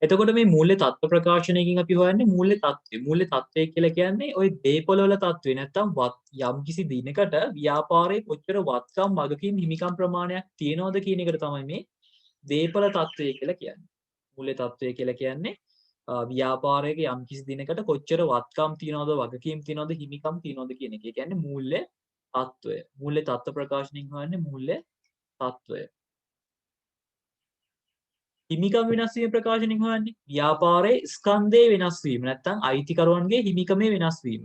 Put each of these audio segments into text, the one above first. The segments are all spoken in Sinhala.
එතකොට මේ මූල්‍ය තත්ත්ව ප්‍රකාශනයකින් අපි හොයන්නේ මූල්‍ය තත්ත්වය. මූල්‍ය තත්ත්වය කියලා කියන්නේ ওই දේපොළ වල තත්ත්වේ නැත්තම් යම් කිසි දිනකට ව්‍යාපාරයේ කොච්චර වත්කම් වගකීම් හිමිකම් ප්‍රමාණයක් තියෙනවද කියන එකට තමයි මේ දේපොළ තත්ත්වය කියලා කියන්නේ. මූල්‍ය තත්ත්වය කියලා කියන්නේ ව්‍යාපාරයක යම් කිසි දිනකට කොච්චර වත්කම් තියනවද වගකීම් තියනවද හිමිකම් තියනවද කියන එක. ඒ කියන්නේ මූල්‍ය තත්ත්වය. මූල්‍ය තත්ත්ව ප්‍රකාශනයෙන් හොයන්නේ මූල්‍ය තත්ත්වය. හිමිකම් වෙනස් වීම ප්‍රකාශනයෙන් හොයන්නේ ව්‍යාපාරයේ ස්කන්ධයේ වෙනස් වීම නැත්නම් අයිතිකරුවන්ගේ හිමිකමේ වෙනස් වීම.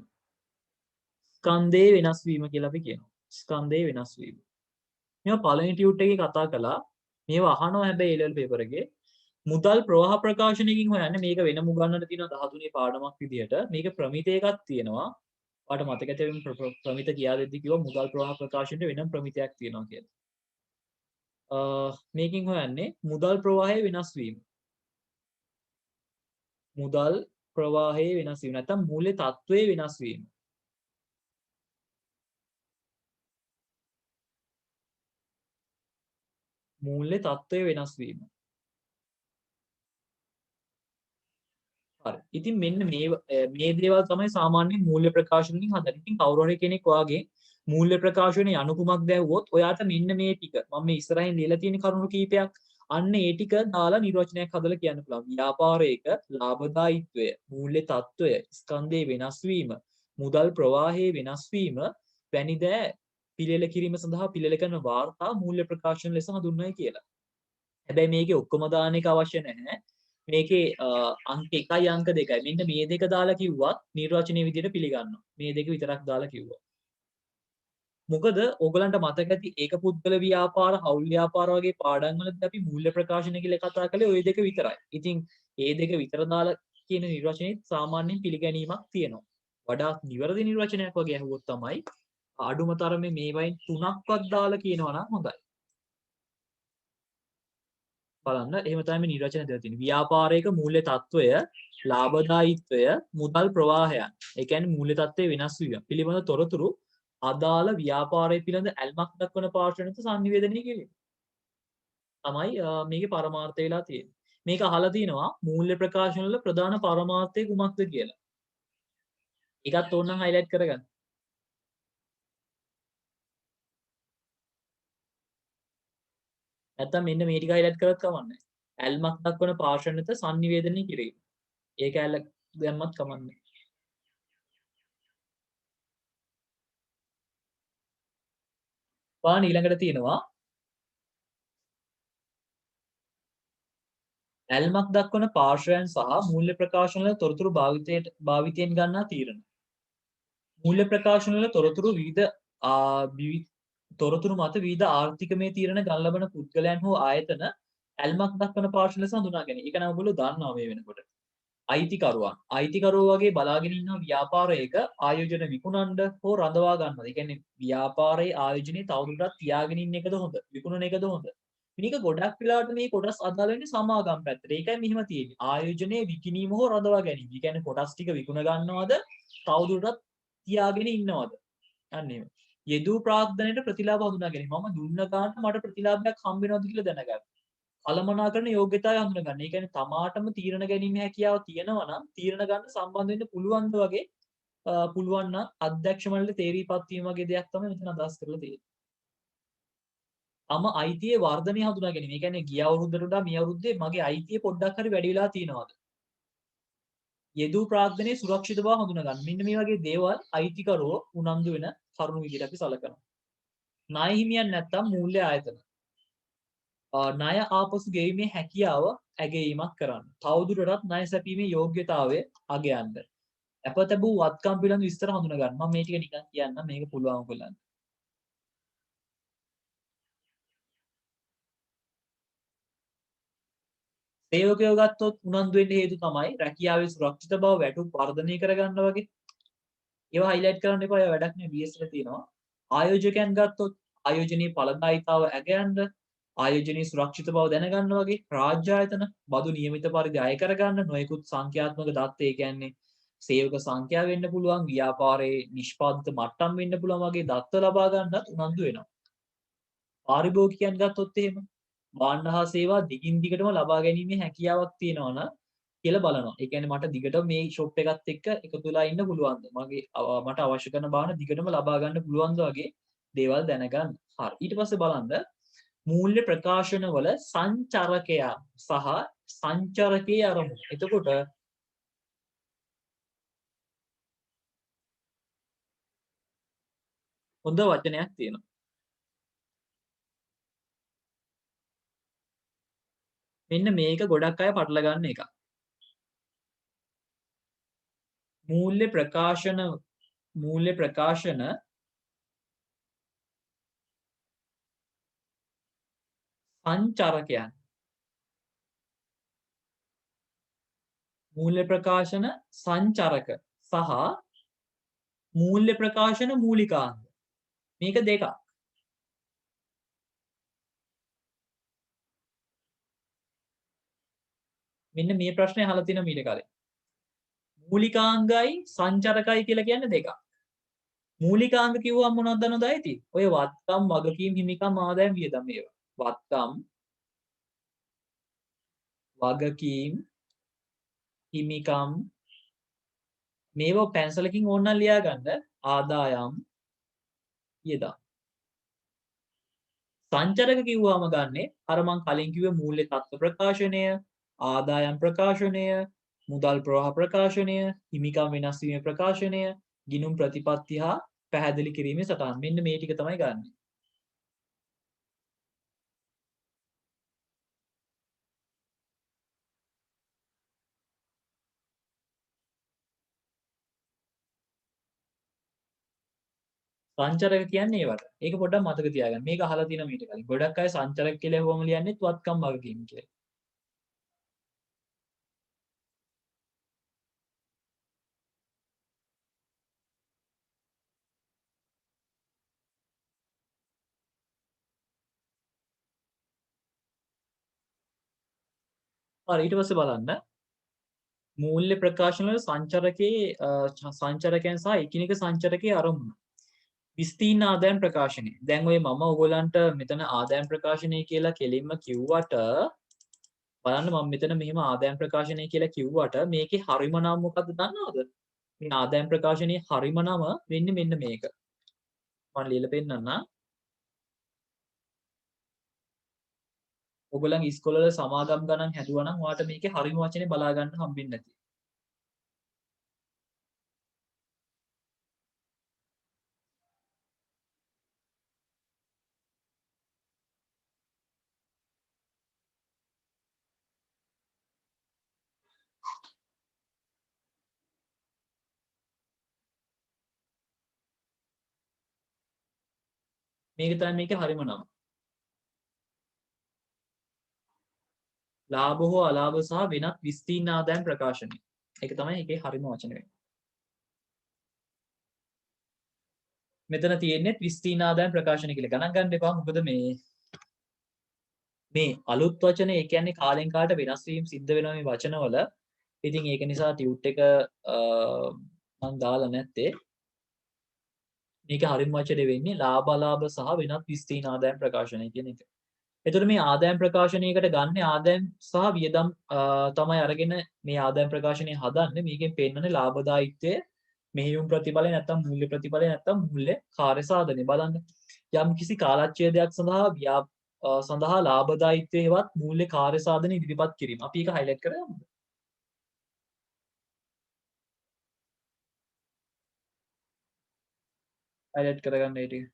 ස්කන්ධයේ වෙනස් වීම කියලා අපි කියනවා. ස්කන්ධයේ වෙනස් වීම. මේවා පළවෙනි ටියුට් එකේ කතා කළා. මේවා අහනවා හැබැයි A level paper එකේ. මුදල් ප්‍රවාහ ප්‍රකාශනයකින් හොයන්නේ මේක වෙනම උගන්නන්න තියෙන 13 පාඩමක් විදිහට. මේක ප්‍රමිත එකක් තියෙනවා. ඔයාලට මතක ඇති ප්‍රමිත කියා දෙද්දි කිව්වා මුදල් ප්‍රවාහ ප්‍රකාශනයේ වෙනම ප්‍රමිතයක් තියෙනවා කියලා. මේකින් හොයන්නේ මුදල් ප්‍රවාහයේ වෙනස් වීම. මුදල් ප්‍රවාහයේ වෙනස් වීම නැත්නම් මූල්‍ය තත්ත්වයේ වෙනස් වීම. මූල්‍ය තත්ත්වයේ වෙනස් වීම. හරි. ඉතින් මෙන්න මේ දේවල් තමයි සාමාන්‍යයෙන් මූල්‍ය ප්‍රකාශනකින් හදන්නේ. ඉතින් කවුරු හරි කෙනෙක් ඔයාගේ මූල්‍ය ප්‍රකාශනයේ අනුකුමක් දැවුවොත් ඔයාට මෙන්න මේ ටික මම මේ ඉස්සරහින් ලියලා තියෙන කරුණු කීපයක් අන්න ඒ ටික දාලා නිර්වචනයක් හදලා කියන්න පුළුවන්. ව්‍යාපාරයක ලාභදායීත්වය, මූල්‍ය තත්ත්වය, ස්කන්ධයේ වෙනස් වීම, මුදල් ප්‍රවාහයේ වෙනස් වීම වැනි දෑ පිළියෙල කිරීම සඳහා පිළියෙල කරන වාර්තා මූල්‍ය ප්‍රකාශන ලෙස හඳුන්වයි කියලා. හැබැයි මේකේ ඔක්කොම දාන එක අවශ්‍ය නැහැ. මේකේ අංක 1යි අංක 2යි. මෙන්න මේ දෙක දාලා කිව්වත් නිර්වචනීය විදිහට පිළිගන්නවා. මේ දෙක විතරක් දාලා කිව්වා. මොකද ඕගලන්ට මතක ඇති ඒක පුද්ගල ව්‍යාපාර, හවුල් ව්‍යාපාර වගේ පාඩම් වලදී අපි මූල්‍ය ප්‍රකාශන කියලා කතා කළේ ওই දෙක විතරයි. ඉතින් ඒ දෙක විතර දාලා කියන නිර්වචනයේ සාමාන්‍යයෙන් පිළිගැනීමක් තියෙනවා. වඩාත් නිවැරදි නිර්වචනයක් වගේ අහුවොත් තමයි අඩුම තරමේ මේ වයින් 3ක්වත් දාලා කියනවා නම් හොඳයි. බලන්න එහෙම තමයි නිර්වචන දෙලා තියෙන්නේ. ව්‍යාපාරයක මූල්‍ය තත්ත්වය, ලාභදායීත්වය, මුදල් ප්‍රවාහයන්. ඒ කියන්නේ මූල්‍ය තත්ත්වයේ වෙනස් වීම පිළිබඳ තොරතුරු අදාළ ව්‍යාපාරය පිළිබඳ ඇල්මක් දක්වන පාර්ශ්වයට සංනිවේදනය කිරීම. තමයි මේකේ පරමාර්ථය වෙලා තියෙන්නේ. මේක අහලා තිනවා මූල්‍ය ප්‍රකාශන වල ප්‍රධාන පරමාර්ථය කුමක්ද කියලා. ඒකත් ඕනනම් highlight කරගන්න. නැත්තම් මෙන්න මේ ටික highlight කරත් කමන්නේ. ඇල්මක් දක්වන පාර්ශ්වයට සංනිවේදනය කිරීම. ඒක ඇල්ල දැම්මත් කමන්නේ. බලන්න ඊළඟට තියෙනවා ඇල්මක් දක්වන පාර්ශ්වයන් සහ මූල්‍ය ප්‍රකාශන වල තොරතුරු භාවිතයෙන් ගන්නා තීරණ. මූල්‍ය ප්‍රකාශන වල තොරතුරු තොරතුරු මත විවිධ ආර්ථිකමය තීරණ ගන්න ලබන පුද්ගලයන් හෝ ආයතන ඇල්මක් දක්වන පාර්ශ්ව ලෙස හඳුනා ගැනීම. ඒක නම් ඔයගොල්ලෝ දන්නවා මේ වෙනකොට. අයිතිකරුවන්. අයිතිකරුවෝ වගේ බලාගෙන ඉන්න ව්‍යාපාරයක ආයෝජන විකුණන්න හෝ රඳවා ගන්නවා. ඒ කියන්නේ ව්‍යාපාරයේ ආයෝජනයේ තවදුරටත් තියාගෙන ඉන්න එකද හොඳ? විකුණන එකද හොඳ? මේක ගොඩක් වෙලාවට මේ කොටස් අදාළ වෙන්නේ සමාගම් පැත්තට. ඒකයි මෙහිම තියෙන්නේ. ආයෝජනයේ විකිණීම හෝ රඳවා ගැනීම. ඒ කියන්නේ කොටස් ටික විකුණ ගන්නවද? තවදුරටත් තියාගෙන ඉන්නවද? අන්න එහෙම. යෙදූ ප්‍රාග්ධනයට ප්‍රතිලාභ හඳුනා ගැනීම. මම දුන්න ගානට මට ප්‍රතිලාභයක් හම්බ වෙනවද කියලා දැනගන්න. කළමනාකරන යෝග්‍යතාවය හඳුනා ගන්න. ඒ කියන්නේ තමාටම තීරණ ගැනීම හැකියාව තියෙනවා නම් තීරණ ගන්න සම්බන්ධ වෙන්න පුළුවන්ද වගේ පුළුවන් නම් අධ්‍යක්ෂ මණ්ඩලයේ තේරීපත් වීම වගේ දෙයක් තමයි මෙතන අදහස් කරලා තියෙන්නේ. අයිතියේ වර්ධනය හඳුනා ගැනීම. ඒ කියන්නේ ගිය අවුරුද්දට වඩා මේ අවුරුද්දේ මගේ අයිතිය පොඩ්ඩක් හරි වැඩි වෙලා තියෙනවද? යෙදූ ප්‍රාග්ධනයේ සුරක්ෂිත බව හඳුනා ගන්න. මෙන්න මේ වගේ දේවල් අයිතිකරුවෝ උනන්දු වෙන කරුණු විදිහට අපි සලකනවා. ණය හිමියන් නැත්තම් මූල්‍ය ආයතන. ණය ආපසු ගෙවීමේ හැකියාව ඇගයීමක් කරන්න. තවදුරටත් ණය සැපීමේ යෝග්‍යතාවය අගයන්න. අපතබු වත්කම් පිළිබඳ විස්තර හඳුනා ගන්න. මම මේ ටික නිකන් කියන්නම් මේක පුළුවන් ඔයගොල්ලන්ට. සේවකයෝ ගත්තොත් උනන්දු වෙන්න හේතු තමයි රැකියාවේ සුරක්ෂිත බව වැටුප් වර්ධනය කරගන්න වගේ. ඒවා highlight කරන්න එපා. ඒවා වැඩක් නෑ BS එකේ තියෙනවා. ආයෝජකයන් ගත්තොත් ආයෝජනයේ ඵලදායීතාව ඇගයන්න, ආයෝජනයේ සුරක්ෂිත බව දැනගන්න වගේ. රාජ්‍ය ආයතන බදු නියමිත පරිදි අය කරගන්න නොයෙකුත් සංඛ්‍යාත්මක දත්ත ඒ කියන්නේ සේවක සංඛ්‍යාව වෙන්න පුළුවන්, ව්‍යාපාරයේ නිෂ්පාදිත මට්ටම් වෙන්න පුළුවන් වගේ දත්ත ලබා ගන්නත් උනන්දු වෙනවා. පාරිභෝගිකයන් ගත්තොත් එහෙම භාණ්ඩ හා සේවා දිගින් දිගටම ලබා ගැනීමේ හැකියාවක් තියෙනවා නම් කියලා බලනවා. ඒ කියන්නේ මට දිගටම මේ ෂොප් එකත් එක්ක එකතු වෙලා ඉන්න පුළුවන්ද? මට අවශ්‍ය කරන බාහන දිගටම ලබා ගන්න පුළුවන්ද වගේ දේවල් දැනගන්න. හරි. ඊට පස්සේ බලන්න මූල්‍ය ප්‍රකාශනවල සංචරකයා සහ සංචරකයේ අරමුණ. එතකොට හොඳ වචනයක් තියෙනවා. මෙන්න මේක ගොඩක් අය පටල ගන්න එක. මූල්‍ය ප්‍රකාශන සංචරකයන්. මූල්‍ය ප්‍රකාශන සංචරක සහ මූල්‍ය ප්‍රකාශන මූලිකාංග. මේක දෙකක්. මෙන්න මේ ප්‍රශ්නේ අහලා තියෙනවා මීට කලින්. මූලිකාංගයි සංචරකයි කියලා කියන්නේ දෙකක්. මූලිකාංග කිව්වම මොනවද දන්නවද ඇති? ඔය වත්කම්, වගකීම්, හිමිකම්, ආදායම්, වියදම් ඒවා. වත්කම්, වගකීම්, හිමිකම් මේවා පැන්සලකින් ඕනනම් ලියා ගන්න. ආදායම්, වියදම්. සංචරක කිව්වම ගන්නෙ අර මං කලින් කිව්වේ මූල්‍ය තත්ත්ව ප්‍රකාශනය, ආදායම් ප්‍රකාශනය, මුදල් ප්‍රවාහ ප්‍රකාශනය, හිමිකම් වෙනස් වීම ප්‍රකාශනය, ගිණුම් ප්‍රතිපත්ති හා පැහැදිලි කිරීමේ සටහන්. මෙන්න මේ ටික තමයි ගන්න. සංචරක කියන්නේ ඒවට. ඒක පොඩ්ඩක් මතක තියාගන්න. මේක අහලා තියෙනවා මීට කලින්. ගොඩක් අය සංචරක කියලා හුවම ලියන්නේ වත්කම් වගකීම් කියලා. හරි ඊට පස්සේ බලන්න මූල්‍ය ප්‍රකාශන වල සංචරකයන් සහ එකිනෙක සංචරකයේ අරමුණ. විස්තීර්ණ ආදායම් ප්‍රකාශනය. දැන් ඔය මම ඔයගලන්ට මෙතන ආදායම් ප්‍රකාශනය කියලා කෙලින්ම කිව්වට බලන්න මම මෙතන මෙහෙම ආදායම් ප්‍රකාශනය කියලා කිව්වට මේකේ හරිම නම මොකද්ද දන්නවද? මේ ආදායම් ප්‍රකාශනයේ හරිම නම වෙන්නේ මෙන්න මේක. මම ලියලා පෙන්නන්නම්. ඔයගලන් ඉස්කෝලේ සමාගම් ගණන් හැදුවා නම් ඔයාලට මේකේ හරිම වචනේ බලා ගන්න හම්බෙන්නේ නැති. මේක තමයි මේකේ හරිම නම. ලාභ හෝ අලාභ සහ වෙනත් විස්තීර්ණ ආදායම් ප්‍රකාශනය. ඒක තමයි ඒකේ හරිම වචනේ. මෙතන තියෙන්නේ විස්තීර්ණ ආදායම් ප්‍රකාශනය කියලා. ගණන් ගන්න එපා. මොකද මේ අලුත් වචන ඒ කියන්නේ කාලෙන් කාලට වෙනස් වීම සිද්ධ වෙනවා මේ වචනවල. ඉතින් ඒක නිසා ටියුට් එක මම දාලා නැත්තේ. මේක හරිම වචනේ වෙන්නේ ලාභ අලාභ සහ වෙනත් විස්තීර්ණ ආදායම් ප්‍රකාශනය කියන එක. එතකොට මේ ආදායම් ප්‍රකාශනයකට ගන්න ආදායම් සහ වියදම් තමයි අරගෙන මේ ආදායම් ප්‍රකාශනය හදන්නේ. මේකෙන් පෙන්නන්නේ ලාභදායීත්වය, මෙහෙයුම් ප්‍රතිඵලය නැත්නම් මූල්‍ය ප්‍රතිඵලය නැත්නම් මූල්‍ය කාර්ය සාධනය. බලන්න යම් කිසි කාලච්ඡේදයක් සඳහා ලාභදායීත්වයේවත් මූල්‍ය කාර්ය සාධන ඉදිරිපත් කිරීම. අපි ඒක highlight කරගමු. highlight කරගන්න ඒ ටික.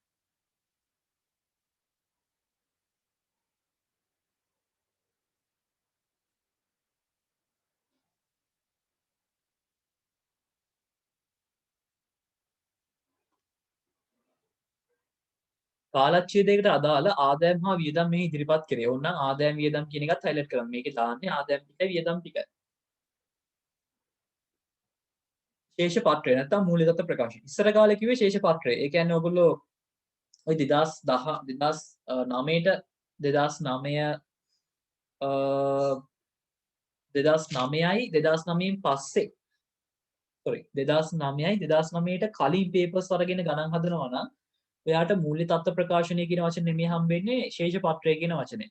කාලච්ඡේදයකට අදාළ ආදායම් හා වියදම් මෙහි ඉදිරිපත් කරේ. ඕනනම් ආදායම් වියදම් කියන එකත් highlight කරගන්න. මේකේ දාන්නේ ආදායම් ටිකයි වියදම් ටිකයි. ශේෂ පත්‍රය නැත්නම් මූල්‍ය දත්ත ප්‍රකාශන. ඉස්සර කාලේ කිව්වේ ශේෂ පත්‍රය. ඒ කියන්නේ ඔයගොල්ලෝ ඔය 2009ට 2009යි 2009න් පස්සේ sorry 2009යි 2009ට කලින් පේපර්ස් අරගෙන ගණන් හදනවා නම් ඔයාට මූල්‍ය තත්ත්ව ප්‍රකාශනය කියන වචනේ නෙමෙයි හම්බෙන්නේ ශේෂ පත්‍රය කියන වචනේ.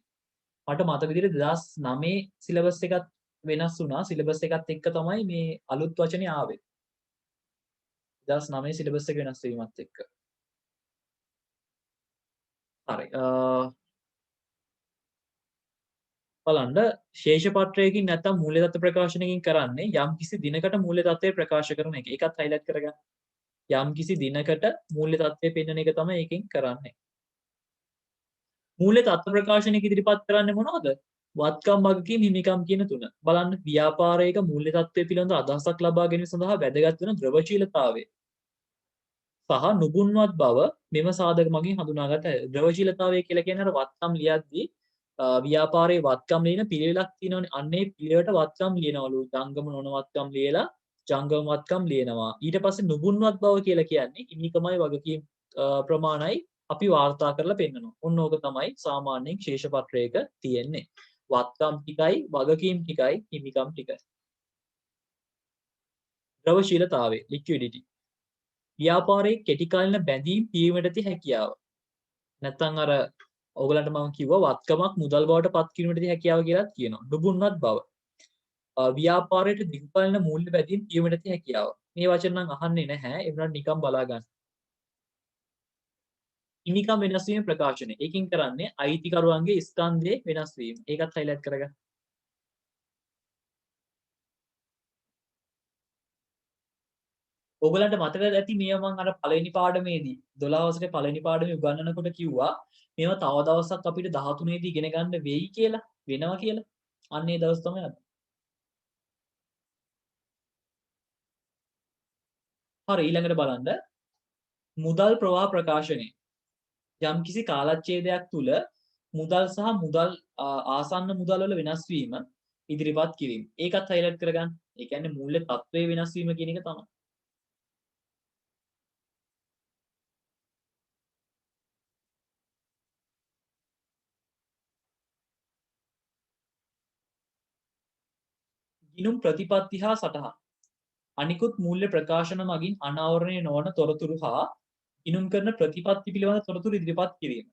මට මතක විදිහට 2009 සිලබස් එකත් වෙනස් වුණා සිලබස් එකත් එක්ක තමයි මේ අලුත් වචනේ ආවේ 2009 සිලබස් එක වෙනස් වීමත් එක්ක හරි බලන්න ශේෂ පත්‍රයකින් නැත්නම් මූල්‍ය තත්ත්ව ප්‍රකාශනයකින් කරන්නේ යම් කිසි දිනකට මූල්‍ය තත්ත්වය ප්‍රකාශ කරන එක. ඒකත් highlight කරගන්න. යම් කිසි දිනකට මූල්‍ය තත්ත්වය පෙන්වන එක තමයි ඒකෙන් කරන්නේ. මූල්‍ය තත්ත්ව ප්‍රකාශනයක ඉදිරිපත් කරන්නේ මොනවද? වත්කම් වගකීම් හිමිකම් කියන තුන. බලන්න ව්‍යාපාරයක මූල්‍ය තත්ත්වය පිළිබඳ අදහසක් ලබා ගැනීම සඳහා වැදගත් වෙන ද්‍රවශීලතාවය සහ නුබුන්වත් බව මෙම සාධක මගින් හඳුනාගත හැකියි. ද්‍රවශීලතාවය කියලා කියන්නේ අර වත්කම් ලියද්දී ව්‍යාපාරයේ වත්කම් ලියන පිළිවෙලක් තියෙනවනේ. අන්නේ පිළිවෙලට වත්කම් ලියනවලු. ජංගම නොවන වත්කම් ලියලා ජංගම වත්කම් ලියනවා. ඊට පස්සේ නුබුන්වත් බව කියලා කියන්නේ හිමිකමයි වගකීම් ප්‍රමාණයි අපි වාර්තා කරලා පෙන්නනවා. ඔන්න ඕක තමයි සාමාන්‍යයෙන් ශේෂ පත්‍රයක තියෙන්නේ. වත්කම් ටිකයි වගකීම් ටිකයි හිමිකම් ටිකයි. ද්‍රවශීලතාවය liquidity ව්‍යාපාරයේ කෙටි කාලින බැඳීම් පිරීමට ඇති හැකියාව. නැත්නම් අර ඔයගලන්ට මම කිව්වා වත්කමක් මුදල් බවට පත් කිරීමට ඇති හැකියාව කියලාත් කියනවා. නුබුන්වත් බව. ව්‍යාපාරයට දීර්ඝ කාලින මූල්‍ය බැඳීම් පිරීමට ඇති හැකියාව. මේ වචන නම් අහන්නේ නැහැ. ඒ වුණාට නිකන් බලා ගන්න. හිමිකම් වෙනස් වීම ප්‍රකාශනය. ඒකින් කරන්නේ අයිතිකරුවන්ගේ ස්කන්ධයේ වෙනස් වීම. ඒකත් highlight කරගන්න. ඔයගලන්ට මතකද ඇති මේවා මම අර පළවෙනි පාඩමේදී 12 වසරේ පළවෙනි පාඩමේ උගන්වනකොට කිව්වා මේවා තව දවසක් අපිට 13 දී ඉගෙන ගන්න වෙයි කියලා වෙනවා කියලා. අන්න ඒ දවස් තමයි අද. හරි ඊළඟට බලන්න මුදල් ප්‍රවාහ ප්‍රකාශනය. යම්කිසි කාලච්ඡේදයක් තුල මුදල් සහ මුදල් ආසන්න මුදල් වල වෙනස් වීම ඉදිරිපත් කිරීම. ඒකත් highlight කරගන්න. ඒ කියන්නේ මූල්‍ය තත්ත්වයේ වෙනස් වීම කියන එක තමයි. ගිණුම් ප්‍රතිපත්ති හා සටහන්. අනිකුත් මූල්‍ය ප්‍රකාශන මගින් අනාවරණය නොවන තොරතුරු හා ගිණුම් කරන ප්‍රතිපත්ති පිළිබඳ තොරතුරු ඉදිරිපත් කිරීම.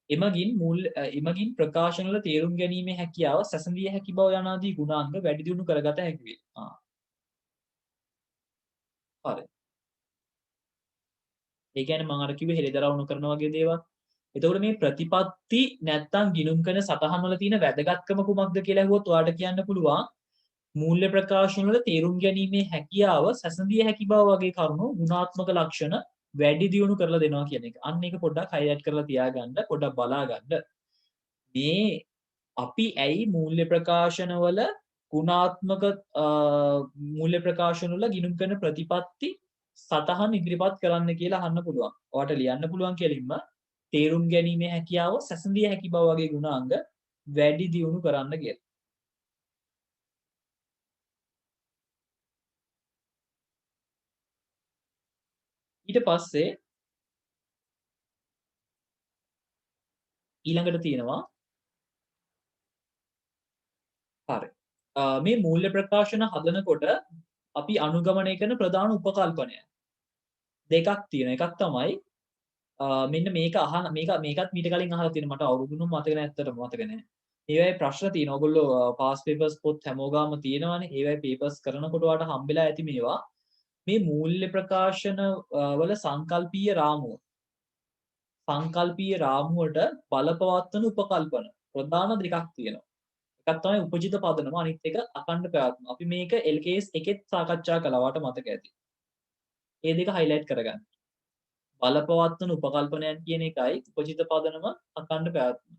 එමගින් ප්‍රකාශනවල තේරුම් ගැනීමේ හැකියාව සැසඳිය හැකි බව යනාදී ගුණාංග වැඩි දියුණු කරගත හැකි වේ. හරි. ඒ කියන්නේ මම අර කිව්වේ හෙළිදරව් නොකරන වගේ දේවල්. එතකොට මේ ප්‍රතිපත්ති නැත්තම් ගිණුම් කරන සටහන් වල තියෙන වැදගත්කම කුමක්ද කියලා ඇහුවොත් ඔයාලට කියන්න පුළුවන් මූල්‍ය ප්‍රකාශන වල තේරුම් ගැනීමේ හැකියාව සැසඳිය හැකි බව වගේ කරුණු ගුණාත්මක ලක්ෂණ වැඩි දියුණු කරලා දෙනවා කියන එක. අන්න ඒක පොඩ්ඩක් highlight කරලා තියාගන්න පොඩ්ඩක් බලා ගන්න. මේ අපි ඇයි මූල්‍ය ප්‍රකාශන වල ගුණාත්මක මූල්‍ය ප්‍රකාශන වල ගිණුම් කරන ප්‍රතිපත්ති සටහන් ඉදිරිපත් කරන්න කියලා අහන්න පුළුවන්. ඔයාලට ලියන්න පුළුවන් කෙලින්ම තේරුම් ගැනීමේ හැකියාව සැසඳිය හැකි බව වගේ ගුණාංග වැඩි දියුණු කරන්න කියලා. ඊට පස්සේ ඊළඟට තියෙනවා හරි. මේ මූල්‍ය ප්‍රකාශන හදනකොට අපි අනුගමනය කරන ප්‍රධාන උපකල්පනය දෙකක් තියෙනවා. එකක් තමයි මෙන්න මේක මේකත් මීට කලින් අහලා තියෙන මට අවුරුදුනුම් මතක නැහැ ඇත්තටම මතක නැහැ. ඒවයි ප්‍රශ්න තියෙනවා. ඔයගොල්ලෝ පාස් පේපර්ස් පොත් හැමෝගාම තියෙනවානේ. ඒවයි පේපර්ස් කරනකොට ඔයාලට හම්බෙලා ඇති මේවා. මේ මූල්‍ය ප්‍රකාශන වල සංකල්පීය රාමුව. සංකල්පීය රාමුවට බලපවත්වන උපකල්පන ප්‍රධාන දෙකක් තියෙනවා. එකක් තමයි උපජිත පදනම අනිත් එක අඛණ්ඩ පැවැත්ම. අපි මේක LKS එකෙත් සාකච්ඡා කළා වට මතක ඇති. මේ දෙක highlight කරගන්න. බලපවත්වන උපකල්පනයන් කියන එකයි උපජිත පදනම අඛණ්ඩ පැවැත්ම.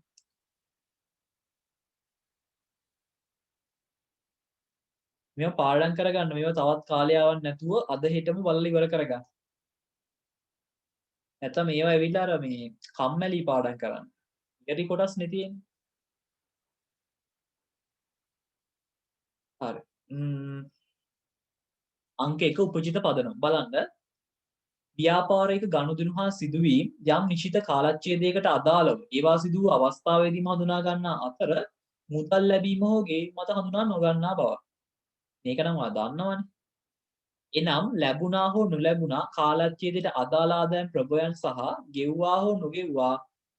මේවා පාඩම් කරගන්න. මේවා තවත් කාලයක් නැතුව අද හෙටම බලලා ඉවර කරගන්න. නැත්නම් මේවා ඇවිල්ලා අර මේ කම්මැලි පාඩම් කරන්න. ඉතිරි කොටස් නේ තියෙන්නේ. හරි. අංක 1 උපජිත පදනම. බලන්න ව්‍යාපාරයක ගනුදෙනු හා සිදුවීම් යම් නිශ්චිත කාලච්ඡේදයකට අදාළව ඒවා සිදු වූ අවස්ථාවේදීම හඳුනා ගන්නා අතර මුදල් ලැබීම හෝ ගෙවීම මත හඳුනා නොගන්නා බව. මේක නම් ඔයා දන්නවනේ. එනම් ලැබුණා හෝ නොලැබුණා කාලච්ඡේදයට අදාළ ආදායම් ප්‍රභවයන් සහ ගෙව්වා හෝ නොගෙව්වා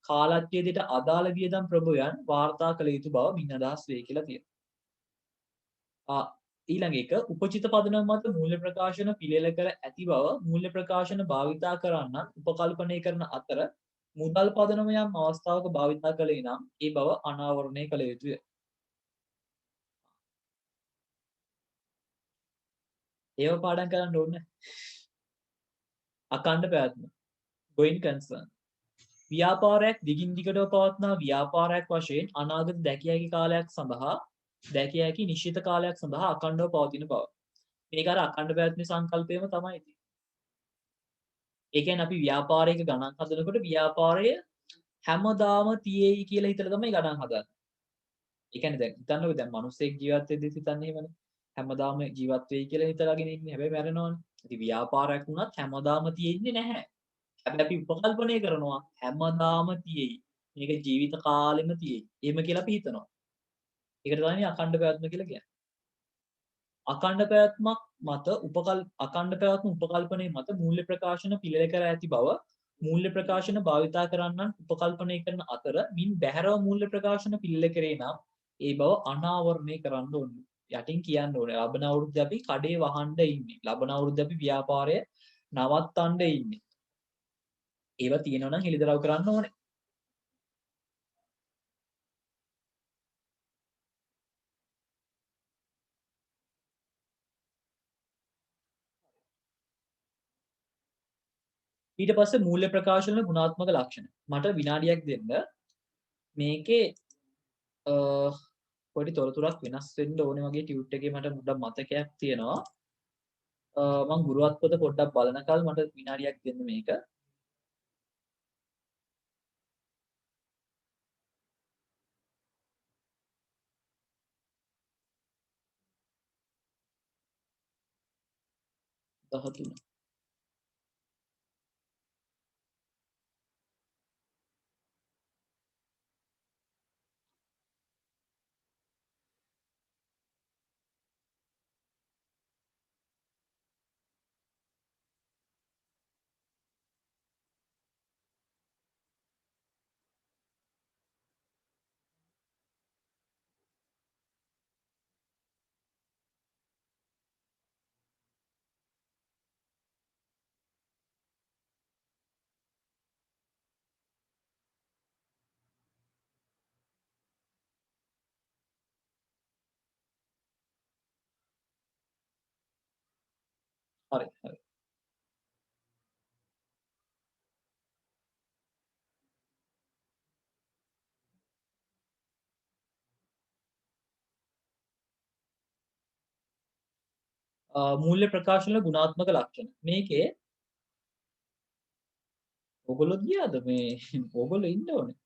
කාලච්ඡේදයට අදාළ වියදම් ප්‍රභවයන් වාර්තා කළ යුතු බව මින් අදහස් වේ කියලා තියෙනවා. ඊළඟ එක උපචිත පදනම මත මූල්‍ය ප්‍රකාශන පිළියෙල කර ඇති බව මූල්‍ය ප්‍රකාශන භාවිතා කරන්න උපකල්පනය කරන අතර මුදල් පදනම යම් අවස්ථාවක භාවිතා කළේ නම් ඒ බව අනාවරණය කළ යුතුය. ඒව පාඩම් කරන්න ඕනේ. අකණ්ඩ පැවැත්ම going concern ව්‍යාපාරයක් දිගින් දිගටම පවත්නා ව්‍යාපාරයක් වශයෙන් අනාගත දැකිය හැකි කාලයක් සඳහා දැකිය හැකි නිශ්චිත කාලයක් සඳහා අඛණ්ඩව පවතින බව. මේක අර අඛණ්ඩ පැවැත්මේ සංකල්පයම තමයි ඉතින්. ඒ කියන්නේ අපි ව්‍යාපාරයක ගණන් හදනකොට ව්‍යාපාරය හැමදාම තියෙයි කියලා හිතලා තමයි ගණන් හදන්නේ. ඒ කියන්නේ දැන් හිතන්නකෝ දැන් මිනිස්සෙක් ජීවත් වෙද්දිත් හිතන්නේ එහෙමනේ. හැමදාම ජීවත් වෙයි කියලා හිතලාගෙන ඉන්නේ. හැබැයි මැරෙනවනේ. ඉතින් ව්‍යාපාරයක් වුණත් හැමදාම තියෙන්නේ නැහැ. හැබැයි අපි උපකල්පනය කරනවා හැමදාම තියෙයි. මේක ජීවිත කාලෙම තියෙයි. එහෙම කියලා අපි හිතනවා. ඒකට තමයි අඛණ්ඩ පැවැත්ම කියලා කියන්නේ. අඛණ්ඩ පැවැත්මක් මත අඛණ්ඩ පැවැත්ම උපකල්පනයේ මත මූල්‍ය ප්‍රකාශන පිළියෙල කර ඇති බව මූල්‍ය ප්‍රකාශන භාවිතා කරන්නන් උපකල්පනය කරන අතර මින් බැහැරව මූල්‍ය ප්‍රකාශන පිළියෙල කරේ නම් ඒ බව අනාවරණය කරන්න ඕනේ. යටින් කියන්න ඕනේ. ලබන අවුරුද්දේ අපි කඩේ වහන්න ඉන්නේ. ලබන අවුරුද්දේ අපි ව්‍යාපාරය නවත්තන්න ඉන්නේ. ඒවා තියෙනවා නම් හෙළිදරව් කරන්න ඕනේ. ඊට පස්සේ මූල්‍ය ප්‍රකාශන වල ගුණාත්මක ලක්ෂණ. මට විනාඩියක් දෙන්න. මේකේ පොඩි තොරතුරක් වෙනස් වෙන්න ඕනේ වගේ ටියුට් එකේ මට මුඩක් මතකයක් තියෙනවා. මම ගුරුවත් පොත පොඩ්ඩක් බලනකල් මට විනාඩියක් දෙන්න මේක. දහතුන. හරි හරි. මූල්‍ය ප්‍රකාශන වල ගුණාත්මක ලක්ෂණ. මේකේ ඔයගොල්ලෝ ගියාද මේ ඔයගොල්ලෝ ඉන්න ඕනේ.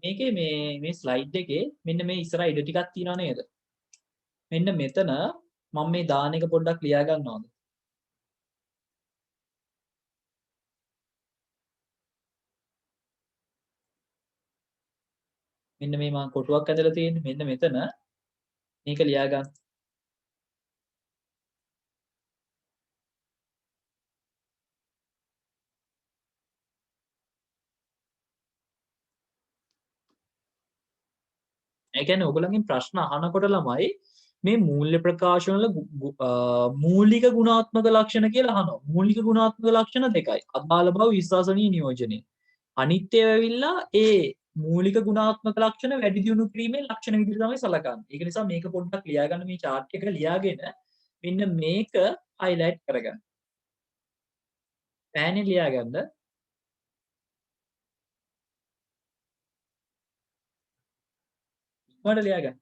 මේකේ මේ ස්ලයිඩ් එකේ මෙන්න මේ ඉස්සරහ ඉඩ ටිකක් තියෙනව නේද? මෙන්න මෙතන මම මේ දාන එක පොඩ්ඩක් ලියා ගන්නවද? මෙන්න මේ මම කොටුවක් ඇදලා තියෙන්නේ. මෙන්න මෙතන මේක ලියා ගන්න. ඒ කියන්නේ ඔයගොල්ලන්ගෙන් ප්‍රශ්න අහනකොට ළමයි මේ මූල්‍ය ප්‍රකාශන වල මූලික ගුණාත්මක ලක්ෂණ කියලා අහනවා. මූලික ගුණාත්මක ලක්ෂණ දෙකයි. අදාළ බව විශ්වාසනීය නියෝජනය. අනිත් ඒවා ඇවිල්ලා ඒ මූලික ගුණාත්මක ලක්ෂණ වැඩි දියුණු කිරීමේ ලක්ෂණ විදිහට තමයි සලකන්නේ. ඒක නිසා මේක පොඩ්ඩක් ලියා ගන්න මේ chart එක ලියාගෙන මෙන්න මේක highlight කරගන්න. පෑනේ ලියා ගන්න. ඉක්මනට ලියා ගන්න.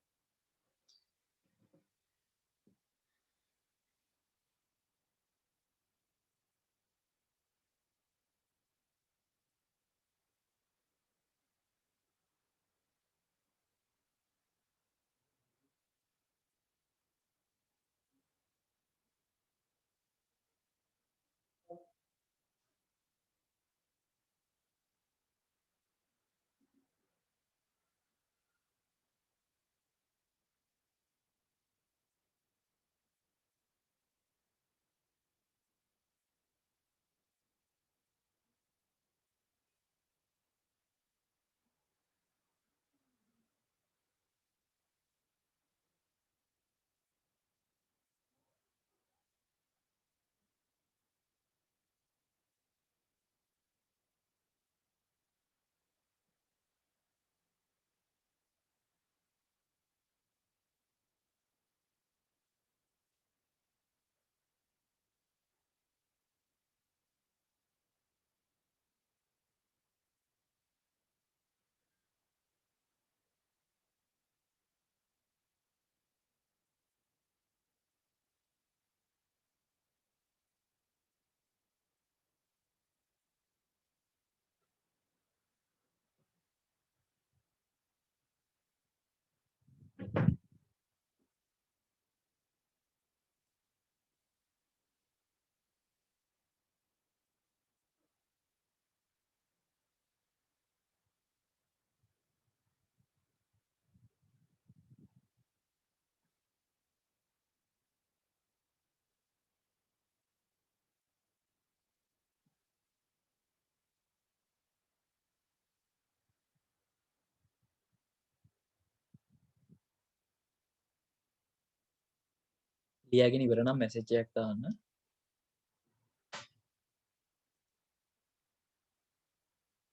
ලියාගෙන ඉවර නම් මැසේජ් එකක් දාන්න.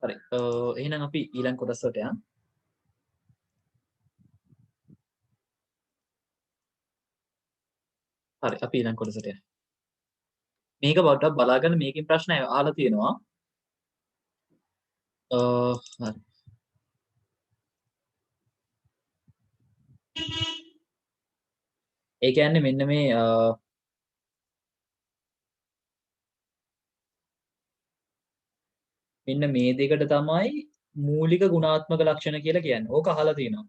හරි. එහෙනම් අපි ඊළඟ කොටසට යමු. හරි. අපි ඊළඟ කොටසට යමු. මේක පොඩ්ඩක් බලාගන්න මේකෙන් ප්‍රශ්න අහලා තියෙනවා. හරි. ඒ කියන්නේ මෙන්න මේ මෙන්න මේ දෙකට තමයි මූලික ගුණාත්මක ලක්ෂණ කියලා කියන්නේ. ඕක අහලා තියෙනවා.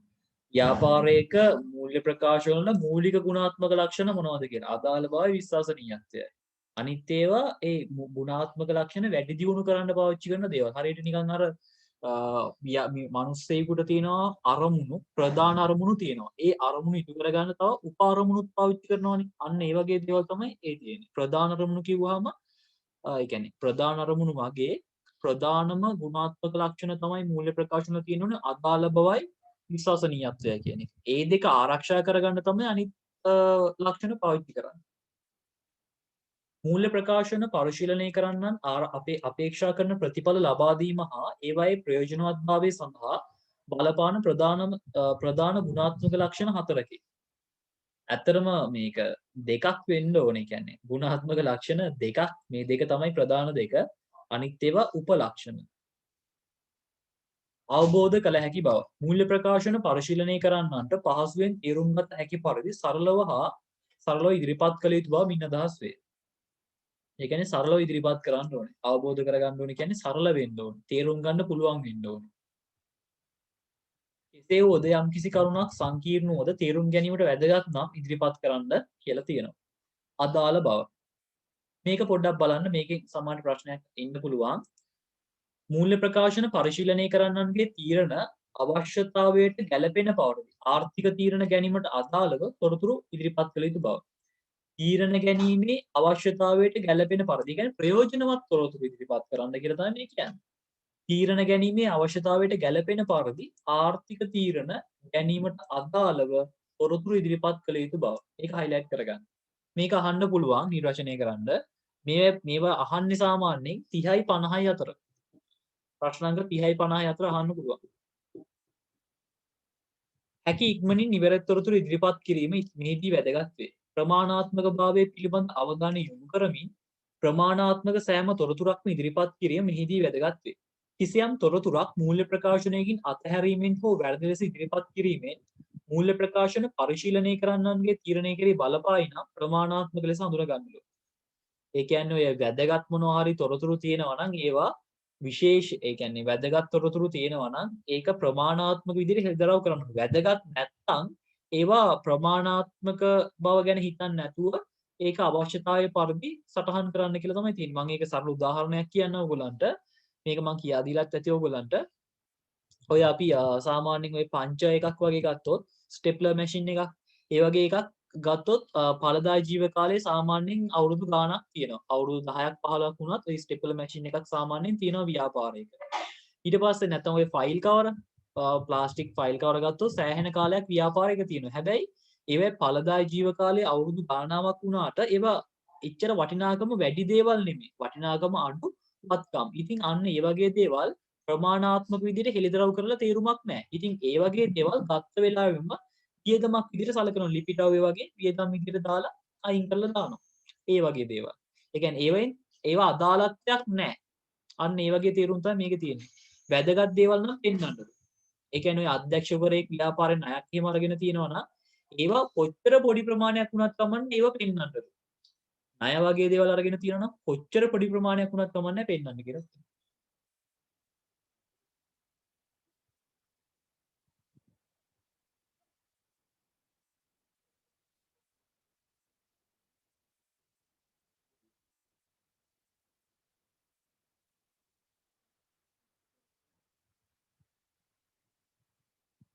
ව්‍යාපාරයක මූල්‍ය ප්‍රකාශ වල මූලික ගුණාත්මක ලක්ෂණ මොනවද කියලා. අදාළ බවයි විශ්වසනීයත්වයයි. අනිත් ඒවා ඒ ගුණාත්මක ලක්ෂණ වැඩි දියුණු කරන්න පාවිච්චි කරන දේවල්. හරියට නිකන් අර මිනිස්සෙකුට තියෙනවා අරමුණු ප්‍රධාන අරමුණු තියෙනවා. ඒ අරමුණු ඉටු කරගන්න තව උප අරමුණුත් පාවිච්චි කරනවානේ. අන්න ඒ වගේ දේවල් තමයි ඒ තියෙන්නේ. ප්‍රධාන අරමුණු කිව්වහම ඒ කියන්නේ ප්‍රධාන අරමුණු වගේ ප්‍රධානම ගුණාත්මක ලක්ෂණ තමයි මූල්‍ය ප්‍රකාශන තියෙනුනේ අදාළ බවයි විශ්වසනීයත්වය කියන එක. ඒ දෙක ආරක්ෂා කරගන්න තමයි අනිත් ලක්ෂණ පාවිච්චි කරන්නේ. මූල්‍ය ප්‍රකාශන පරිශීලනය කරන්නන් අපේ අපේක්ෂා කරන ප්‍රතිඵල ලබා දීම හා ඒවායේ ප්‍රයෝජනවත්භාවය සඳහා බලපාන ප්‍රධාන ගුණාත්මක ලක්ෂණ හතරකි. ඇත්තටම මේක දෙකක් වෙන්න ඕනේ. කියන්නේ ගුණාත්මක ලක්ෂණ දෙකක්. මේ දෙක තමයි ප්‍රධාන දෙක. අනිත් ඒවා උපලක්ෂණ. අවබෝධ කළ හැකි බව. මූල්‍ය ප්‍රකාශන පරිශීලනය කරන්නන්ට පහසුවෙන් තේරුම් ගත හැකි පරිදි සරලව ඉදිරිපත් කළ යුතු බව මින් අදහස් වේ. ඒ කියන්නේ සරලව ඉදිරිපත් කරන්න ඕනේ. අවබෝධ කරගන්න ඕනේ කියන්නේ සරල වෙන්න ඕනේ. තේරුම් ගන්න පුළුවන් වෙන්න ඕනේ. එසේ වුවද යම්කිසි කරුණක් සංකීර්ණ වුවද තේරුම් ගැනීමට වැදගත් නම් ඉදිරිපත් කරන්න කියලා තියෙනවා. අදාළ බව. මේක පොඩ්ඩක් බලන්න. මේකෙන් සමාන ප්‍රශ්නයක් එන්න පුළුවන්. මූල්‍ය ප්‍රකාශන පරිශීලනය කරන්නන්ගේ තීරණ අවශ්‍යතාවයට ගැළපෙන බවට ආර්ථික තීරණ ගැනීමට අදාළව තොරතුරු ඉදිරිපත් කළ යුතු බව. තීරණ ගැනීමේ අවශ්‍යතාවයට ගැළපෙන පරිදි කියන්නේ ප්‍රයෝජනවත් තොරතුරු ඉදිරිපත් කරන්න කියලා තමයි මේ කියන්නේ. තීරණ ගැනීමේ අවශ්‍යතාවයට ගැළපෙන පරිදි ආර්ථික තීරණ ගැනීමට අදාළව තොරතුරු ඉදිරිපත් කළ යුතු බව. ඒක highlight කරගන්න. මේක අහන්න පුළුවන් නිර්වචනය කරන්න. මේවා අහන්නේ සාමාන්‍යයෙන් 30යි 50යි අතර. ප්‍රශ්න අංක 30යි 50යි අතර අහන්න පුළුවන්. හැකි ඉක්මනින් නිවැරදි තොරතුරු ඉදිරිපත් කිරීම මෙහිදී වැදගත් වේ. ප්‍රමාණාත්මක භාවය පිළිබඳ අවධානය යොමු කරමින් ප්‍රමාණාත්මක සෑම තොරතුරක්ම ඉදිරිපත් කිරීම මෙහිදී වැදගත් වේ. කිසියම් තොරතුරක් මූල්‍ය ප්‍රකාශනයකින් අතහැරීමෙන් හෝ වැරදි ලෙස ඉදිරිපත් කිරීමෙන් මූල්‍ය ප්‍රකාශන පරිශීලනය කරන්නන්ගේ තීරණය කෙරෙහි බලපායි නම් ප්‍රමාණාත්මක ලෙස හඳුනගන්න. ඒ කියන්නේ ඔය වැදගත් මොනවා හරි තොරතුරු තියෙනවා නම් ඒවා විශේෂ ඒ කියන්නේ වැදගත් තොරතුරු තියෙනවා නම් ඒක ප්‍රමාණාත්මක විදිහට හෙළිදරව් කරන්න. වැදගත් නැත්නම් ඒවා ප්‍රමාණාත්මක බව ගැන හිතන්නේ නැතුව ඒක අවශ්‍යතාවය පරිදි සටහන් කරන්න කියලා තමයි තියෙන්නේ. මම ඒක සරල උදාහරණයක් කියන්න ඕගොල්ලන්ට. මේක මම කියා දීලත් ඇති ඕගොල්ලන්ට. ඔය අපි සාමාන්‍යයෙන් ඔය පංච එකක් වගේ ගත්තොත් ස්ටෙප්ලර් මැෂින් එකක් ඒ වගේ එකක් ගත්තොත් ඵලදායී ජීව කාලය සාමාන්‍යයෙන් අවුරුදු ගාණක් තියෙනවා. අවුරුදු 10ක් 15ක් වුණත් ඔය ස්ටෙප්ලර් මැෂින් එකක් සාමාන්‍යයෙන් තියෙනවා ව්‍යාපාරයක. ඊට පස්සේ නැත්නම් ඔය ෆයිල් කවර ප්ලාස්ටික් ෆයිල් කවර ගත්තොත් සෑහෙන කාලයක් ව්‍යාපාරයක තියෙනවා. හැබැයි ඒවේ ඵලදායී ජීව කාලය අවුරුදු ගාණාවක් වුණාට ඒවා එච්චර වටිනාකම වැඩි දේවල් නෙමෙයි. වටිනාකම අඩු වත්කම්. ඉතින් අන්න ඒ වගේ දේවල් ප්‍රමාණාත්මක විදිහට හෙළිදරව් කරලා තේරුමක් නැහැ. ඉතින් ඒ වගේ දේවල් ගත්ත වෙලාවෙම වියදමක් විදිහට සලකනවා. ලිපිටව් ඒ වගේ වියදම් විදිහට දාලා අයින් කරලා දානවා. ඒ වගේ දේවල්. ඒ කියන්නේ ඒවා අදාළත්වයක් නැහැ. අන්න ඒ වගේ තේරුම් තමයි මේකේ තියෙන්නේ. වැදගත් දේවල් නම් පෙන්වන්නද. ඒ කියන්නේ ඔය අධ්‍යක්ෂකවරයෙක් ව්‍යාපාරෙන් ණයක් එහෙම අරගෙන තියෙනවා නම් ඒවා කොච්චර පොඩි ප්‍රමාණයක් වුණත් කමන්නේ ඒවා පෙන්වන්නද. ණය වගේ දේවල් අරගෙන තියෙනවා නම් කොච්චර පොඩි ප්‍රමාණයක් වුණත් කමන්නේ පෙන්වන්න කියලා.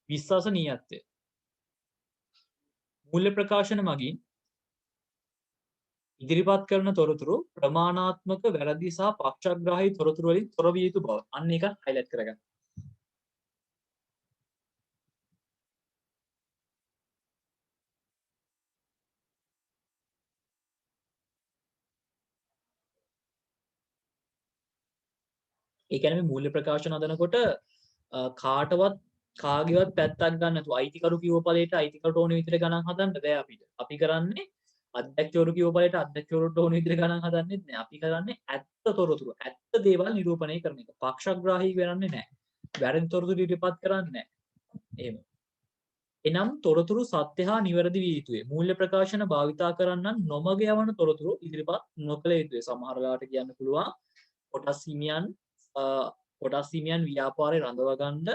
විශ්වසනීයත්වය. මූල්‍ය ප්‍රකාශන මගින් ඉදිරිපත් කරන තොරතුරු ප්‍රමාණාත්මක වැරදි සහ පක්ෂග්‍රාහී තොරතුරු වලින් තොර විය යුතු බව. අන්න ඒක highlight කරගන්න. ඒ කියන්නේ මේ මූල්‍ය ප්‍රකාශන හදනකොට කාටවත් කාගේවත් පැත්තක් ගන්න නැතුව අයිතිකරු කිව්ව ඵලයට අයිතිකරුට ඕන විදිහට ගණන් හදන්න බෑ අපිට. අපි කරන්නේ අධ්‍යක්ෂකවරු කිව්ව ඵලයට අධ්‍යක්ෂකවරුට ඕන විදිහට ගණන් හදන්නෙත් නෑ. අපි කරන්නේ ඇත්ත තොරතුරු, ඇත්ත දේවල් නිරූපණය කරන එක. පක්ෂග්‍රාහී වෙන්නේ නෑ. වැරදි තොරතුරු ඉදිරිපත් කරන්නේ නෑ. එහෙම. එනම් තොරතුරු සත්‍ය හා නිවැරදි විය යුතුය. මූල්‍ය ප්‍රකාශන භාවිතා කරන්නන් නොමග යවන තොරතුරු ඉදිරිපත් නොකළ යුතුය. සමහර වෙලාවට කියන්න පුළුවන් කොටස් හිමියන් ව්‍යාපාරේ රඳව ගන්න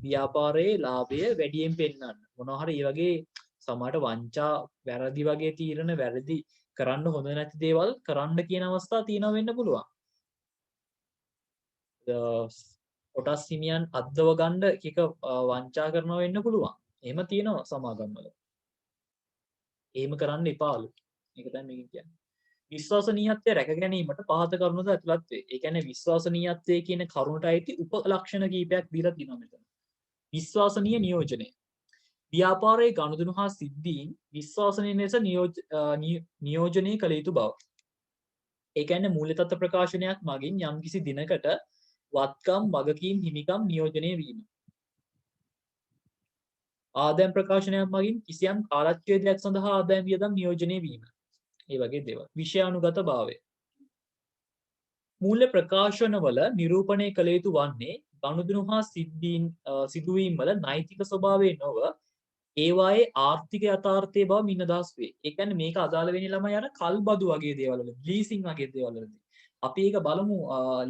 ව්‍යාපාරයේ ලාභය වැඩියෙන් පෙන්වන්න. මොනවා හරි මේ වගේ සමහරට වංචා වැරදි වගේ තීරණ වැරදි කරන්න හොඳ නැති දේවල් කරන්න කියන අවස්ථා තියෙනවා වෙන්න පුළුවන්. කොටස් හිමියන් අද්දව ගන්න එක වංචා කරනවා වෙන්න පුළුවන්. එහෙම තියෙනවා සමාගම්වල. එහෙම කරන්න එපාලු. මේක තමයි මේක කියන්නේ. විශ්වාසනීයත්වය රැක ගැනීමට පහත කරුණුද ඇතුළත් වේ. ඒ කියන්නේ විශ්වාසනීයත්වය කියන කරුණට අයිති උපලක්ෂණ කීපයක් දීලා තියෙනවා මෙතන. විශ්වාසනීය නියෝජනය. ව්‍යාපාරයේ ගනුදෙනු හා සිද්ධීන් විශ්වාසනීය ලෙස නියෝජනය කළ යුතු බව. ඒ කියන්නේ මූල්‍ය තත්ත්ව ප්‍රකාශනයක් මගින් යම්කිසි දිනකට වත්කම් වගකීම් හිමිකම් නියෝජනය වීම. ආදායම් ප්‍රකාශනයක් මගින් කිසියම් කාලච්ඡේදයක් සඳහා ආදායම් වියදම් නියෝජනය වීම. ඒ වගේ දේවල්. විෂයානුගත භාවය. මූල්‍ය ප්‍රකාශනවල නිරූපණය කළ යුතු වන්නේ ගනුදෙනු හා සිදුවීම් වල නෛතික ස්වභාවය නොව ඒවායේ ආර්ථික යථාර්ථයේ බව මින් අදහස් වේ. ඒ කියන්නේ මේක අදාළ වෙන්නේ ළමයි අර කල්බදු වගේ දේවල් වල, ලීසින් වගේ දේවල් වලදී. අපි ඒක බලමු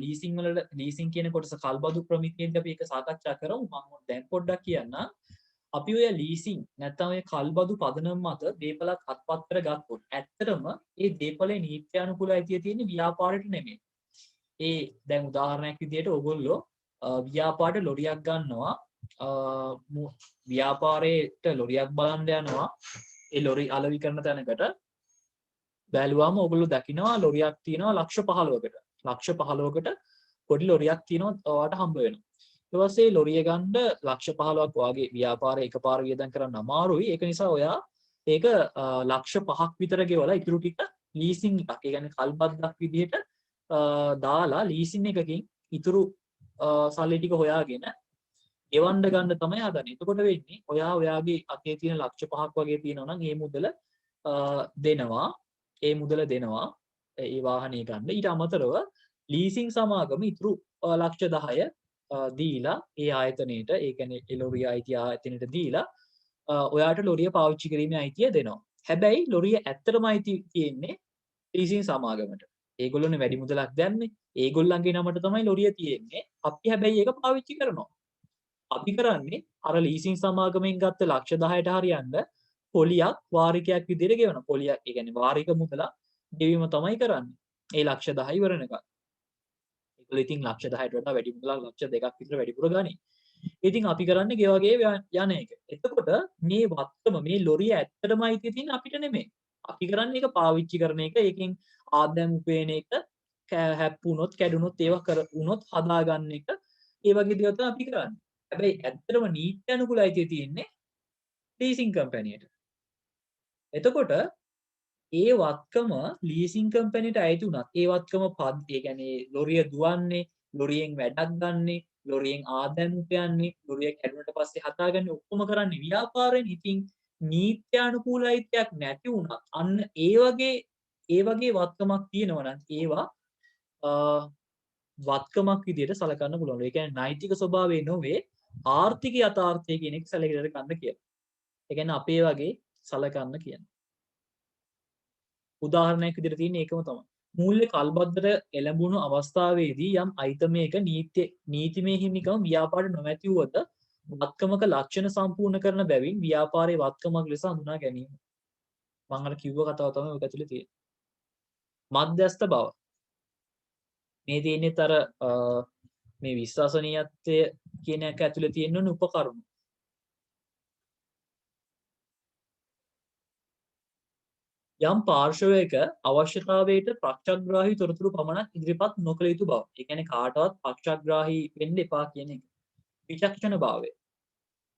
ලීසින් වල ලීසින් කියන කොටස කල්බදු ප්‍රමිතියේදී අපි ඒක සාකච්ඡා කරමු. මම දැන් පොඩ්ඩක් කියන්නම්. අපි ඔය ලීසින් නැත්නම් ඔය කල්බදු පදනම මත දීපලක් අත්පත් කර ගත්තොත් ඇත්තටම ඒ දීපලේ නීත්‍යානුකූල අයිතිය තියෙන්නේ ව්‍යාපාරයට නෙමෙයි. ඒ දැන් උදාහරණයක් විදිහට ඔයගොල්ලෝ ව්‍යාපාරයට ලොරියක් ගන්නවා. ව්‍යාපාරයට ලොරියක් බලන්න යනවා. ඒ ලොරි අලෙවි කරන තැනකට බැලුවාම ඔයගොල්ලෝ දකිනවා ලොරියක් තියෙනවා ලක්ෂ 15කට. ලක්ෂ 15කට පොඩි ලොරියක් තියෙනවා ඔයාට හම්බ වෙනවා. ඊට පස්සේ ලොරිය ගන්න ලක්ෂ 15ක් වාගේ ව්‍යාපාරය එකපාර වියදම් කරන්න අමාරුයි. ඒක නිසා ඔයා ඒක ලක්ෂ 5ක් විතර ගෙවලා ඉතුරු ටික ලීසින් එකක්. ඒ කියන්නේ කල්බද්දක් විදිහට දාලා ලීසින් එකකින් ඉතුරු සල්ලි ටික හොයාගෙන එවන්න ගන්න තමයි හදන්නේ. එතකොට වෙන්නේ ඔයාගේ අතේ තියෙන ලක්ෂ 5ක් වගේ තියෙනවා නම් ඒ මුදල දෙනවා. ඒ මුදල දෙනවා ඒ වාහනේ ගන්න. ඊට අමතරව ලීසින් සමාගම ඉතුරු ලක්ෂ 10 දීලා ඒ ආයතනයේට ඒ කියන්නේ ඒ ලොරිය අයිතිය ආයතනයට දීලා ඔයාට ලොරිය පාවිච්චි කිරීමේ අයිතිය දෙනවා. හැබැයි ලොරිය ඇත්තටම අයිති තියෙන්නේ ලීසින් සමාගමට. ඒගොල්ලෝනේ වැඩි මුදලක් දැම්මේ. ඒගොල්ලන්ගේ නමට තමයි ලොරිය තියෙන්නේ. අපි හැබැයි ඒක පාවිච්චි කරනවා. අපි කරන්නේ අර ලීසින් සමාගමෙන් ගත්ත ලක්ෂ 10ට හරියන්න පොලියක් වාරිකයක් විදිහට ගෙවනවා. පොලියක් ඒ කියන්නේ වාරික මුදල ගෙවීම තමයි කරන්නේ. ඒ ලක්ෂ 10 ඉවරනකම්. ඒගොල්ලෝ ඉතින් ලක්ෂ 10ට වඩා වැඩි මුදලක් ලක්ෂ 2ක් විතර වැඩිපුර ගනි. ඉතින් අපි කරන්නේ ගෙවගේ යන එක. එතකොට මේ වත්තම මේ ලොරිය ඇත්තටම අයිති තියෙන්නේ අපිට නෙමෙයි. අපි කරන්නේ ඒක පාවිච්චි කරන එක. ඒකෙන් ආදායම් උපයන එක, හැප්පුණොත්, කැඩුනොත් ඒවා වුණොත් හදාගන්න එක. ඒ වගේ දේවල් තමයි අපි කරන්නේ. හැබැයි ඇත්තටම නීති අනුකූල අයිතිය තියෙන්නේ ලීසින් කම්පැනියට. එතකොට ඒ වත්කම ලීසින් කම්පැනිට අයිති උනත් ඒ වත්කම ඒ කියන්නේ ලොරිය දුවන්නේ, ලොරියෙන් වැඩක් ගන්නෙ, ලොරියෙන් ආදායම් උපයන්නේ, ලොරිය කැඩුනට පස්සේ හදාගන්නේ ඔක්කොම කරන්නේ ව්‍යාපාරයෙන්. ඉතින් නීත්‍යානුකූල අයිතියක් නැති වුණත් අන්න ඒ වගේ වත්කමක් තියෙනවා නම් ඒවා වත්කමක් විදිහට සලකන්න පුළුවන්. ඒ කියන්නේ නෛතික ස්වභාවය නොවේ ආර්ථික යථාර්ථය කියන එක සැලකිලි කරන්න කියලා. ඒ කියන්නේ අපේ වගේ සලකන්න කියන්නේ. උදාහරණයක් විදිහට තියෙන එකම තමයි. මූල්‍ය කල්බද්දට එළඹුණු අවස්ථාවේදී යම් අයිතමයක නීතිමය හිමිකම ව්‍යාපාරයට නොමැති වුවද වත්කමක ලක්ෂණ සම්පූර්ණ කරන බැවින් ව්‍යාපාරයේ වත්කමක් ලෙස හඳුනා ගැනීම. මම අර කිව්ව කතාව තමයි ඔක ඇතුලේ තියෙන්නේ. මධ්‍යස්ථ බව. මේ තියෙන්නේ අර මේ විශ්වාසනීයත්වය කියන එක ඇතුලේ තියෙන උපකරණ. යම් පාර්ශවයක අවශ්‍යතාවයට පක්ෂග්‍රාහී තොරතුරු පමණක් ඉදිරිපත් නොකළ යුතු බව. ඒ කියන්නේ කාටවත් පක්ෂග්‍රාහී වෙන්න එපා කියන එක. විචක්ෂණ භාවය.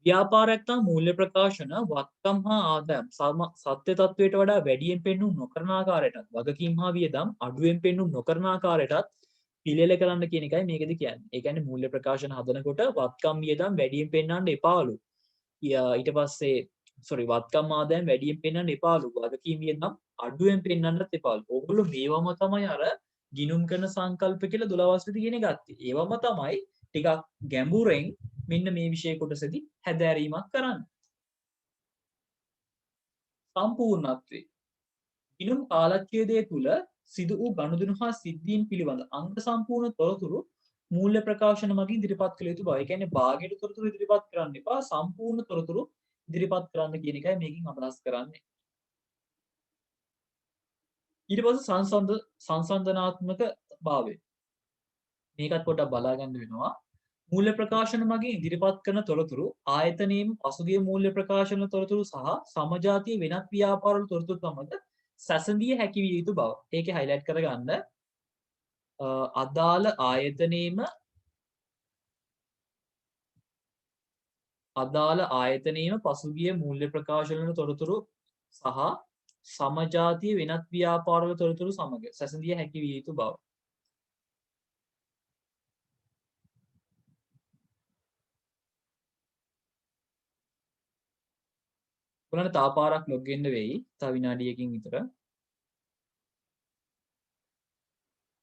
ව්‍යාපාරයක් තම මූල්‍ය ප්‍රකාශන වත්කම් හා ආදායම් සත්‍ය තත්වයට වඩා වැඩියෙන් පෙන්නුම් නොකරන ආකාරයටත් වගකීම් හා වියදම් අඩුවෙන් පෙන්නුම් නොකරන ආකාරයටත් පිළියෙල කරන්න කියන එකයි මේකෙදි කියන්නේ. ඒ කියන්නේ මූල්‍ය ප්‍රකාශන හදනකොට වත්කම් වියදම් වැඩියෙන් පෙන්වන්න එපාලු. ඊට පස්සේ වත්කම් ආදායම් වැඩියෙන් පෙන්වන්න එපාලු. වගකීම් වියදම් අඩුවෙන් පෙන්වන්නත් එපාලු. ඕගොල්ලෝ මේවම තමයි අර ගිනුම් කරන සංකල්ප කියලා 12 වෙනි දිනේ ගත්තේ. ඒවම තමයි ටිකක් ගැඹුරෙන් මෙන්න මේ විෂය කොටසදී හැදෑරීමක් කරන්න. සම්පූර්ණත්වයේ ගිනුම් කාලච්ඡේදය තුල සිදු වූ ගනුදෙනු හා සිද්ධීන් පිළිබඳ අංග සම්පූර්ණ තොරතුරු මූල්‍ය ප්‍රකාශන මගින් ඉදිරිපත් කළ යුතු බව. ඒ කියන්නේ භාගයට තොරතුරු ඉදිරිපත් කරන්න එපා, සම්පූර්ණ තොරතුරු ඉදිරිපත් කරන්න කියන එකයි මේකෙන් අදහස් කරන්නේ. ඊට පස්සේ සංසන්දනාත්මක භාවය. මේකත් පොඩ්ඩක් බලා ගන්න වෙනවා. මූල්‍ය ප්‍රකාශන මගින් ඉදිරිපත් කරන තොරතුරු ආයතනයේම පසුගිය මූල්‍ය ප්‍රකාශන තොරතුරු සහ සමජාතීය වෙනත් ව්‍යාපාරවල තොරතුරු සමග සැසඳිය හැකි විය යුතු බව. ඒකේ highlight කරගන්න අදාළ ආයතනයේම පසුගිය මූල්‍ය ප්‍රකාශන තොරතුරු සහ සමජාතීය වෙනත් ව්‍යාපාරවල තොරතුරු සමග සැසඳිය හැකි විය යුතු බව. ඔයාලට තව පාරක් ලොග් වෙන්න වෙයි. තව විනාඩියකින් විතර.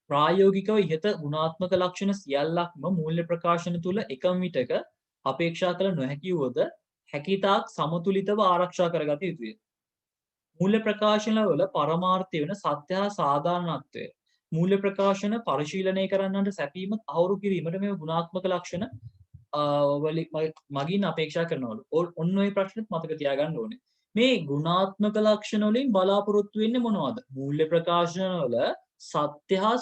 ප්‍රායෝගිකව ඉහත ගුණාත්මක ලක්ෂණ සියල්ලක්ම මූල්‍ය ප්‍රකාශන තුල එකම විටක අපේක්ෂා කළ නොහැකි වුවද හැකිතාක් සමතුලිතව ආරක්ෂා කරගත යුතුය. මූල්‍ය ප්‍රකාශනවල පරමාර්ථය වන සත්‍ය හා සාධාරණත්වය මූල්‍ය ප්‍රකාශන පරිශීලනය කරන්නට සැපීම තහවුරු කිරීමට මේ ගුණාත්මක ලක්ෂණ මගින් අපේක්ෂා කරනවලු. ඔන්න ඔය ප්‍රශ්නෙත් මතක තියාගන්න ඕනේ. මේ ගුණාත්මක ලක්ෂණ වලින් බලාපොරොත්තු වෙන්නේ මොනවද? මූල්‍ය ප්‍රකාශන වල සත්‍ය හා